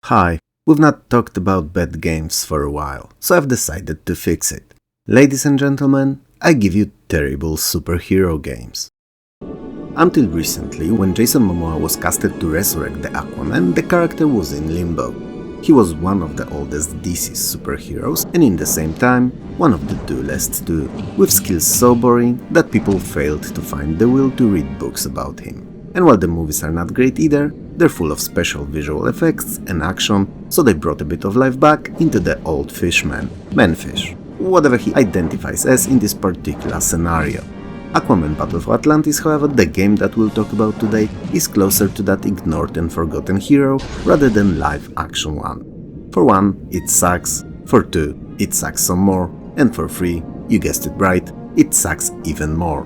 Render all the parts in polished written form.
Hi, we've not talked about bad games for a while, so I've decided to fix it. Ladies and gentlemen, I give you terrible superhero games. Until recently, when Jason Momoa was casted to resurrect the Aquaman, the character was in limbo. He was one of the oldest DC superheroes, and in the same time, one of the dullest too, with skills so boring that people failed to find the will to read books about him. And while the movies are not great either, they're full of special visual effects and action, so they brought a bit of life back into the old fishman, Manfish, whatever he identifies as in this particular scenario. Aquaman Battle for Atlantis, however, the game that we'll talk about today, is closer to that ignored and forgotten hero rather than live action one. For one, it sucks, for two, it sucks some more, and for three, you guessed it right, it sucks even more.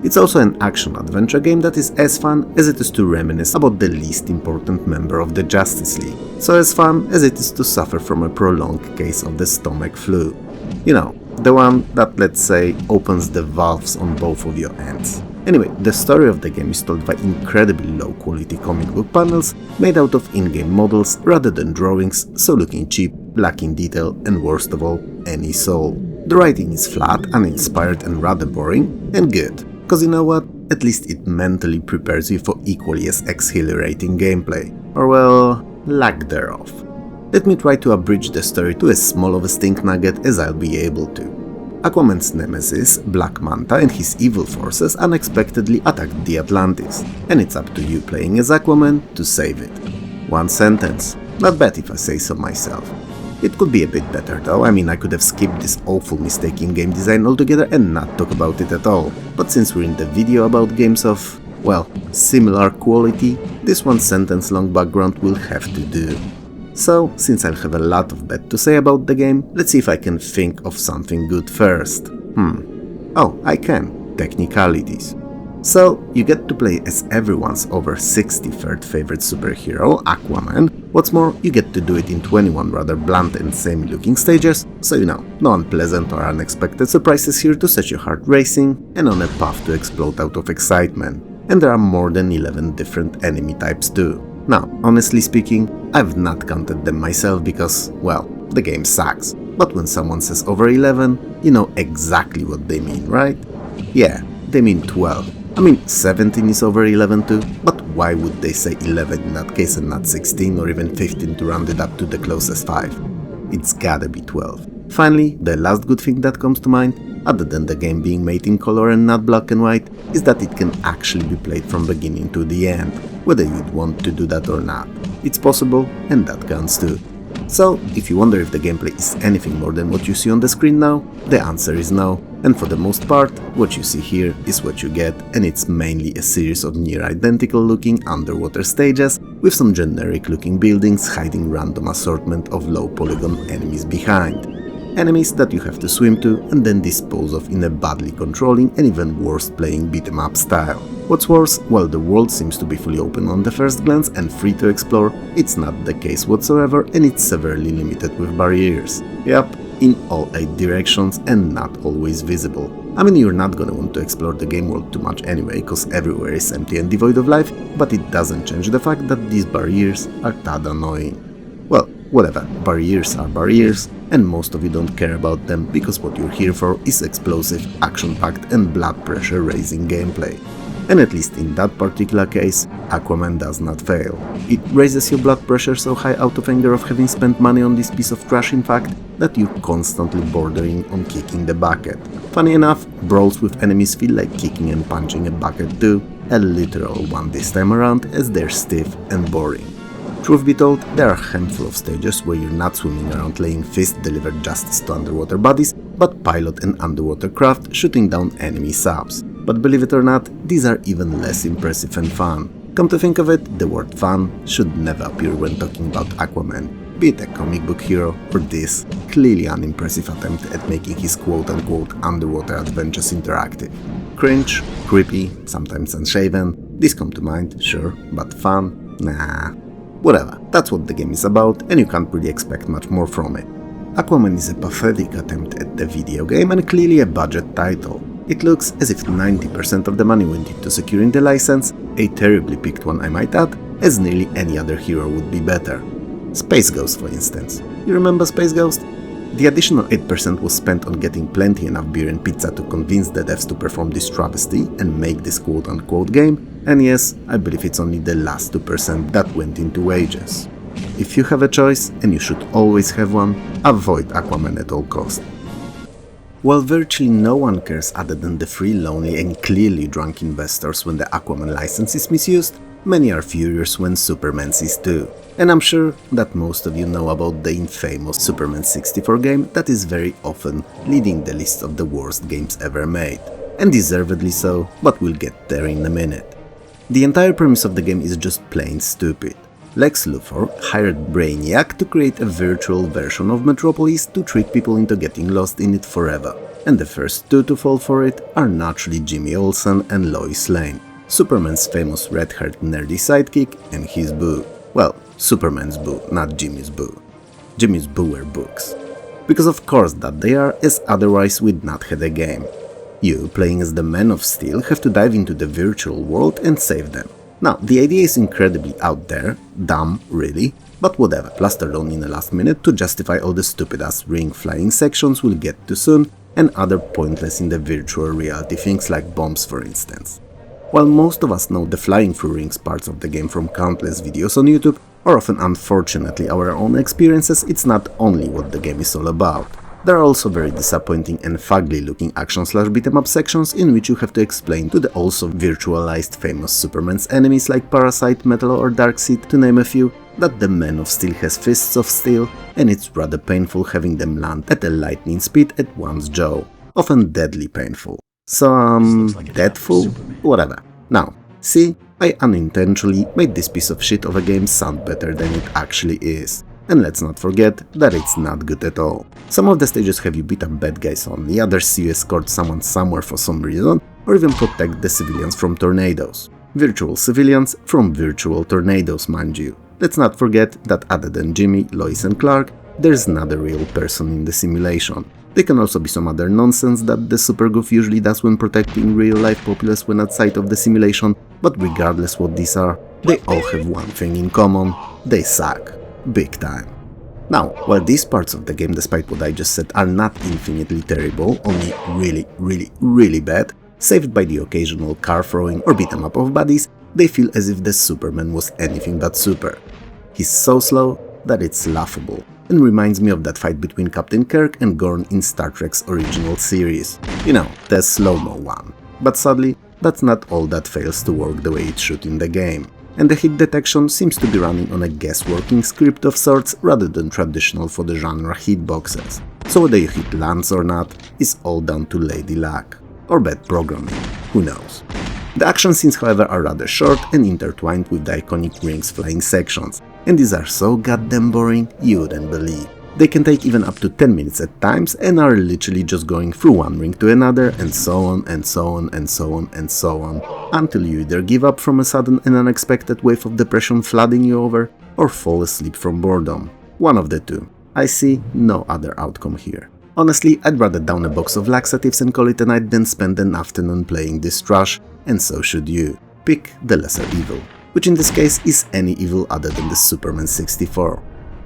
It's also an action-adventure game that is as fun as it is to reminisce about the least important member of the Justice League, so as fun as it is to suffer from a prolonged case of the stomach flu. You know, the one that, let's say, opens the valves on both of your ends. Anyway, the story of the game is told by incredibly low-quality comic book panels made out of in-game models rather than drawings, so looking cheap, lacking detail, and worst of all, any soul. The writing is flat, uninspired, and rather boring, and good. Cause you know what? At least it mentally prepares you for equally as exhilarating gameplay. Or well, lack thereof. Let me try to abridge the story to as small of a stink nugget as I'll be able to. Aquaman's nemesis, Black Manta, and his evil forces unexpectedly attacked the Atlantis, and it's up to you playing as Aquaman to save it. One sentence. Not bad if I say so myself. It could be a bit better though, I could have skipped this awful mistake in game design altogether and not talk about it at all, but since we're in the video about games of, well, similar quality, this one sentence long background will have to do. So, since I'll have a lot of bad to say about the game, let's see if I can think of something good first. Oh, I can. Technicalities. So, you get to play as everyone's over 63rd favorite superhero, Aquaman. What's more, you get to do it in 21 rather blunt and samey-looking stages, so you know, no unpleasant or unexpected surprises here to set your heart racing and on a path to explode out of excitement. And there are more than 11 different enemy types too. Now, honestly speaking, I've not counted them myself because, well, the game sucks. But when someone says over 11, you know exactly what they mean, right? Yeah, they mean 12. 17 is over 11 too, but why would they say 11 in that case and not 16 or even 15 to round it up to the closest 5? It's gotta be 12. Finally, the last good thing that comes to mind, other than the game being made in color and not black and white, is that it can actually be played from beginning to the end, whether you'd want to do that or not. It's possible, and that counts too. So, if you wonder if the gameplay is anything more than what you see on the screen now, the answer is no, and for the most part, what you see here is what you get, and it's mainly a series of near-identical looking underwater stages with some generic looking buildings hiding random assortment of low polygon enemies behind. Enemies that you have to swim to and then dispose of in a badly controlling and even worse playing beat-em-up style. What's worse, while the world seems to be fully open on the first glance and free to explore, it's not the case whatsoever and it's severely limited with barriers. Yup, in all 8 directions and not always visible. You're not gonna want to explore the game world too much anyway, cause everywhere is empty and devoid of life, but it doesn't change the fact that these barriers are tad annoying. Well, whatever, barriers are barriers, and most of you don't care about them because what you're here for is explosive, action-packed and blood pressure-raising gameplay. And at least in that particular case, Aquaman does not fail. It raises your blood pressure so high out of anger of having spent money on this piece of trash in fact, that you're constantly bordering on kicking the bucket. Funny enough, brawls with enemies feel like kicking and punching a bucket too, a literal one this time around as they're stiff and boring. Truth be told, there are a handful of stages where you're not swimming around laying fist-delivered justice to underwater bodies, but pilot an underwater craft shooting down enemy subs. But believe it or not, these are even less impressive and fun. Come to think of it, the word fun should never appear when talking about Aquaman, be it a comic book hero or this clearly unimpressive attempt at making his quote-unquote underwater adventures interactive. Cringe, creepy, sometimes unshaven, these come to mind, sure, but fun? Nah. Whatever, that's what the game is about and you can't really expect much more from it. Aquaman is a pathetic attempt at the video game and clearly a budget title. It looks as if 90% of the money went into securing the license, a terribly picked one I might add, as nearly any other hero would be better. Space Ghost, for instance. You remember Space Ghost? The additional 8% was spent on getting plenty enough beer and pizza to convince the devs to perform this travesty and make this quote-unquote game, and yes, I believe it's only the last 2% that went into wages. If you have a choice, and you should always have one, avoid Aquaman at all costs. While virtually no one cares other than the three lonely and clearly drunk investors when the Aquaman license is misused, many are furious when Superman sees too. And I'm sure that most of you know about the infamous Superman 64 game that is very often leading the list of the worst games ever made. And deservedly so, but we'll get there in a minute. The entire premise of the game is just plain stupid. Lex Luthor hired Brainiac to create a virtual version of Metropolis to trick people into getting lost in it forever. And the first two to fall for it are naturally Jimmy Olsen and Lois Lane, Superman's famous red-haired nerdy sidekick and his boo. Well, Superman's boo, not Jimmy's boo. Jimmy's boo were books. Because of course that they are, as otherwise we'd not had a game. You, playing as the Man of Steel, have to dive into the virtual world and save them. Now, the idea is incredibly out there, dumb, really, but whatever, plastered on in the last minute to justify all the stupid-ass ring-flying sections we'll get to soon, and other pointless in the virtual reality things like bombs, for instance. While most of us know the flying through rings parts of the game from countless videos on YouTube, or often unfortunately our own experiences, it's not only what the game is all about. There are also very disappointing and fugly looking action/beat-em-up sections in which you have to explain to the also virtualized famous Superman's enemies like Parasite, Metal or Darkseid, to name a few, that the Man of Steel has fists of steel, and it's rather painful having them land at a lightning speed at one's jaw. Often deadly painful. So, deadful? Whatever. Now, see, I unintentionally made this piece of shit of a game sound better than it actually is. And let's not forget that it's not good at all. Some of the stages have you beat up bad guys only, others see you escort someone somewhere for some reason, or even protect the civilians from tornadoes. Virtual civilians from virtual tornadoes, mind you. Let's not forget that other than Jimmy, Lois and Clark, there's another real person in the simulation. They can also be some other nonsense that the supergoof usually does when protecting real-life populace when outside of the simulation, but regardless what these are, they all have one thing in common: they suck. Big time. Now, while these parts of the game, despite what I just said, are not infinitely terrible, only really bad, saved by the occasional car throwing or beat 'em up of buddies, they feel as if the Superman was anything but super. He's so slow that it's laughable, and reminds me of that fight between Captain Kirk and Gorn in Star Trek's original series. You know, the slow-mo one. But sadly, that's not all that fails to work the way it should in the game. And the hit detection seems to be running on a guess-working script of sorts rather than traditional for the genre hitboxes. So whether you hit lands or not is all down to lady luck. Or bad programming, who knows. The action scenes, however, are rather short and intertwined with the iconic rings flying sections, and these are so goddamn boring you wouldn't believe. They can take even up to 10 minutes at times and are literally just going through one ring to another and so on and so on and so on and so on, until you either give up from a sudden and unexpected wave of depression flooding you over, or fall asleep from boredom. One of the two. I see no other outcome here. Honestly, I'd rather down a box of laxatives and call it a night than spend an afternoon playing this trash, and so should you. Pick the lesser evil, which in this case is any evil other than the Superman 64.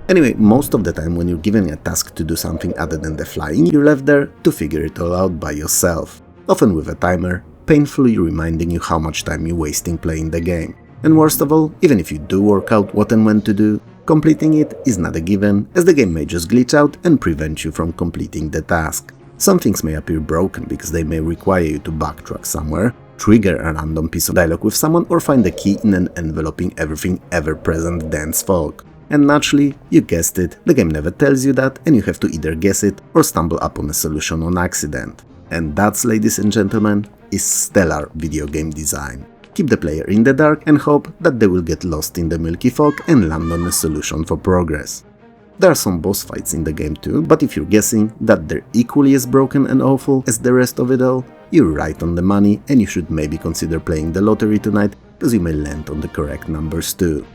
Anyway, most of the time when you're given a task to do something other than the flying, you're left there to figure it all out by yourself, often with a timer, painfully reminding you how much time you're wasting playing the game. And worst of all, even if you do work out what and when to do, completing it is not a given, as the game may just glitch out and prevent you from completing the task. Some things may appear broken because they may require you to backtrack somewhere, trigger a random piece of dialogue with someone, or find a key in an enveloping everything ever-present dense fog. And naturally, you guessed it, the game never tells you that, and you have to either guess it or stumble upon a solution on accident. And that's, ladies and gentlemen, is stellar video game design. Keep the player in the dark and hope that they will get lost in the milky fog and land on a solution for progress. There are some boss fights in the game too, but if you're guessing that they're equally as broken and awful as the rest of it all, you're right on the money, and you should maybe consider playing the lottery tonight, because you may land on the correct numbers too.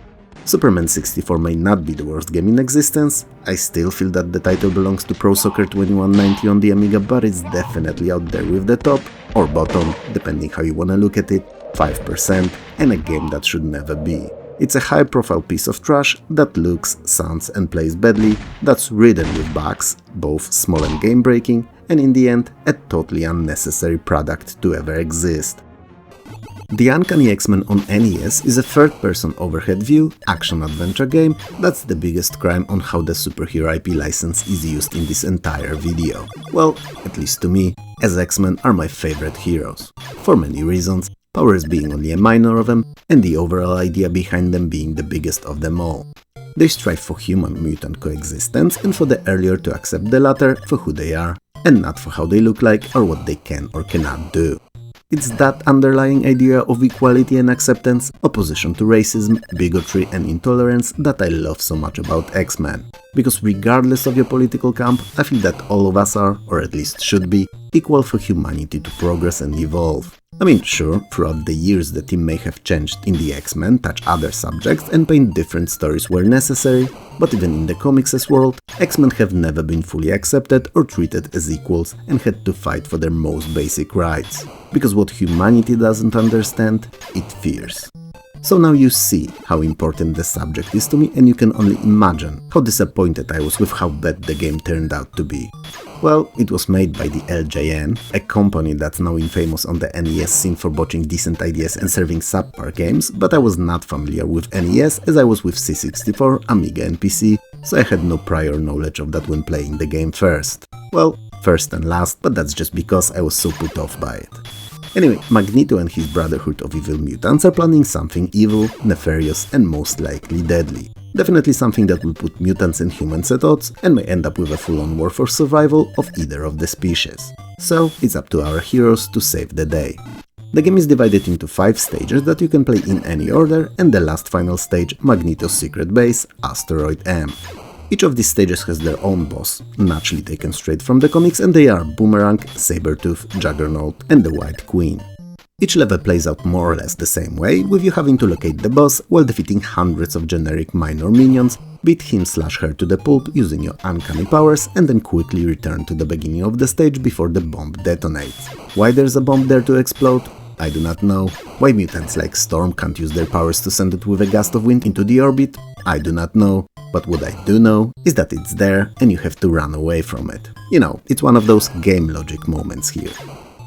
Superman 64 may not be the worst game in existence, I still feel that the title belongs to Pro Soccer 2190 on the Amiga, but it's definitely out there with the top, or bottom, depending how you wanna look at it, 5%, and a game that should never be. It's a high-profile piece of trash that looks, sounds and plays badly, that's ridden with bugs, both small and game-breaking, and in the end, a totally unnecessary product to ever exist. The Uncanny X-Men on NES is a third-person overhead view, action-adventure game that's the biggest crime on how the superhero IP license is used in this entire video. Well, at least to me, as X-Men are my favorite heroes. For many reasons, powers being only a minor of them, and the overall idea behind them being the biggest of them all. They strive for human-mutant coexistence and for the earlier to accept the latter for who they are, and not for how they look like or what they can or cannot do. It's that underlying idea of equality and acceptance, opposition to racism, bigotry and intolerance that I love so much about X-Men. Because regardless of your political camp, I feel that all of us are, or at least should be, equal for humanity to progress and evolve. I mean, sure, throughout the years the team may have changed in the X-Men, touch other subjects and paint different stories where necessary, but even in the comics' world, X-Men have never been fully accepted or treated as equals and had to fight for their most basic rights. Because what humanity doesn't understand, it fears. So now you see how important the subject is to me, and you can only imagine how disappointed I was with how bad the game turned out to be. Well, it was made by the LJN, a company that's now infamous on the NES scene for botching decent ideas and serving subpar games, but I was not familiar with NES as I was with C64, Amiga and PC, so I had no prior knowledge of that when playing the game first. Well, first and last, but that's just because I was so put off by it. Anyway, Magneto and his Brotherhood of Evil Mutants are planning something evil, nefarious and most likely deadly. Definitely something that will put mutants and humans at odds and may end up with a full-on war for survival of either of the species. So it's up to our heroes to save the day. The game is divided into 5 stages that you can play in any order, and the last final stage, Magneto's secret base, Asteroid M. Each of these stages has their own boss, naturally taken straight from the comics, and they are Boomerang, Sabretooth, Juggernaut and the White Queen. Each level plays out more or less the same way, with you having to locate the boss while defeating hundreds of generic minor minions, beat him/her to the pulp using your uncanny powers, and then quickly return to the beginning of the stage before the bomb detonates. Why there's a bomb there to explode? I do not know. Why mutants like Storm can't use their powers to send it with a gust of wind into the orbit? I do not know. But what I do know is that it's there and you have to run away from it. You know, it's one of those game logic moments here.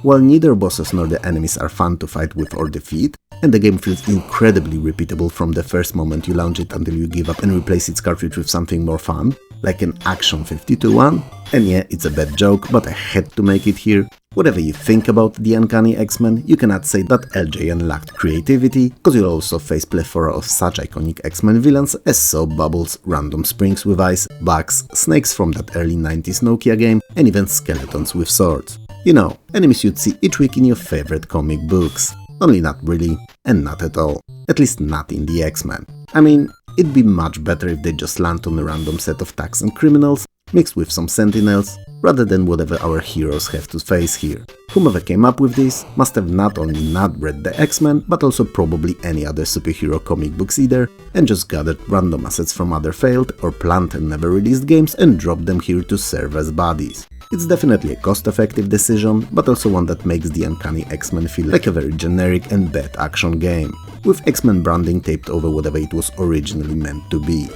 While neither bosses nor the enemies are fun to fight with or defeat, and the game feels incredibly repeatable from the first moment you launch it until you give up and replace its cartridge with something more fun, like an Action 52 one, and yeah, it's a bad joke, but I had to make it here. Whatever you think about the Uncanny X-Men, you cannot say that LJN lacked creativity, cause you'll also face plethora of such iconic X-Men villains as soap bubbles, random springs with eyes, bugs, snakes from that early 90s Nokia game, and even skeletons with swords. You know, enemies you'd see each week in your favorite comic books. Only not really, and not at all. At least not in the X-Men. I mean, it'd be much better if they just land on a random set of thugs and criminals, mixed with some sentinels, rather than whatever our heroes have to face here. Whomever came up with this must have not only not read the X-Men, but also probably any other superhero comic books either, and just gathered random assets from other failed or planned and never released games and dropped them here to serve as bodies. It's definitely a cost-effective decision, but also one that makes the Uncanny X-Men feel like a very generic and bad action game, with X-Men branding taped over whatever it was originally meant to be.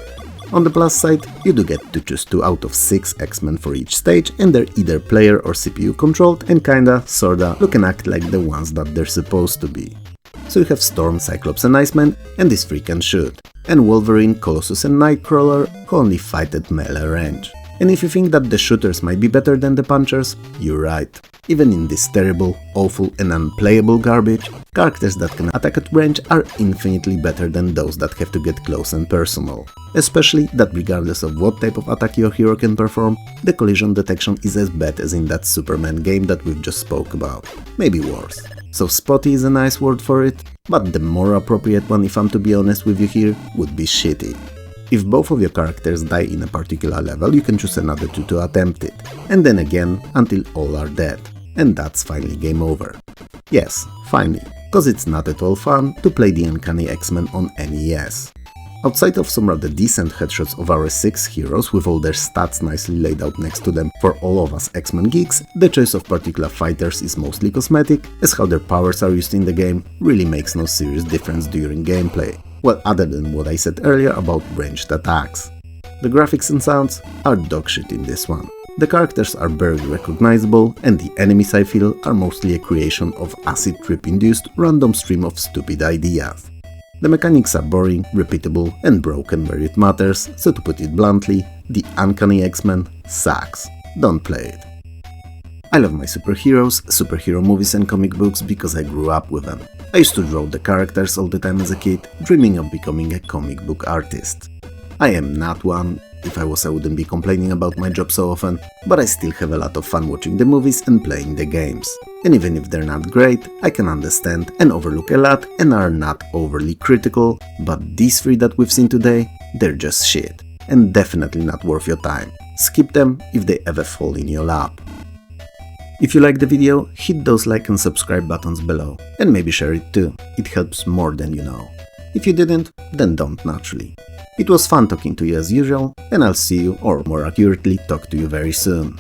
On the plus side, you do get to choose 2 out of 6 X-Men for each stage, and they're either player or CPU controlled and kinda, sorta, look and act like the ones that they're supposed to be. So you have Storm, Cyclops and Iceman, and this freak can shoot, and Wolverine, Colossus and Nightcrawler, who only fight at melee range. And if you think that the shooters might be better than the punchers, you're right. Even in this terrible, awful and unplayable garbage, characters that can attack at range are infinitely better than those that have to get close and personal. Especially that regardless of what type of attack your hero can perform, the collision detection is as bad as in that Superman game that we've just spoke about. Maybe worse. So spotty is a nice word for it, but the more appropriate one, if I'm to be honest with you here, would be shitty. If both of your characters die in a particular level, you can choose another 2 to attempt it, and then again until all are dead. And that's finally game over. Yes, finally, cause it's not at all fun to play the Uncanny X-Men on NES. Outside of some rather decent headshots of our 6 heroes with all their stats nicely laid out next to them for all of us X-Men geeks, the choice of particular fighters is mostly cosmetic, as how their powers are used in the game really makes no serious difference during gameplay. Well, other than what I said earlier about ranged attacks. The graphics and sounds are dogshit in this one. The characters are barely recognizable, and the enemies, I feel, are mostly a creation of acid trip-induced random stream of stupid ideas. The mechanics are boring, repeatable, and broken where it matters, so to put it bluntly, the Uncanny X-Men sucks. Don't play it. I love my superheroes, superhero movies and comic books because I grew up with them. I used to draw the characters all the time as a kid, dreaming of becoming a comic book artist. I am not one. If I was, I wouldn't be complaining about my job so often, but I still have a lot of fun watching the movies and playing the games. And even if they're not great, I can understand and overlook a lot and are not overly critical, but these three that we've seen today, they're just shit. And definitely not worth your time. Skip them if they ever fall in your lap. If you liked the video, hit those like and subscribe buttons below, and maybe share it too, it helps more than you know. If you didn't, then don't naturally. It was fun talking to you as usual, and I'll see you, or more accurately, talk to you very soon.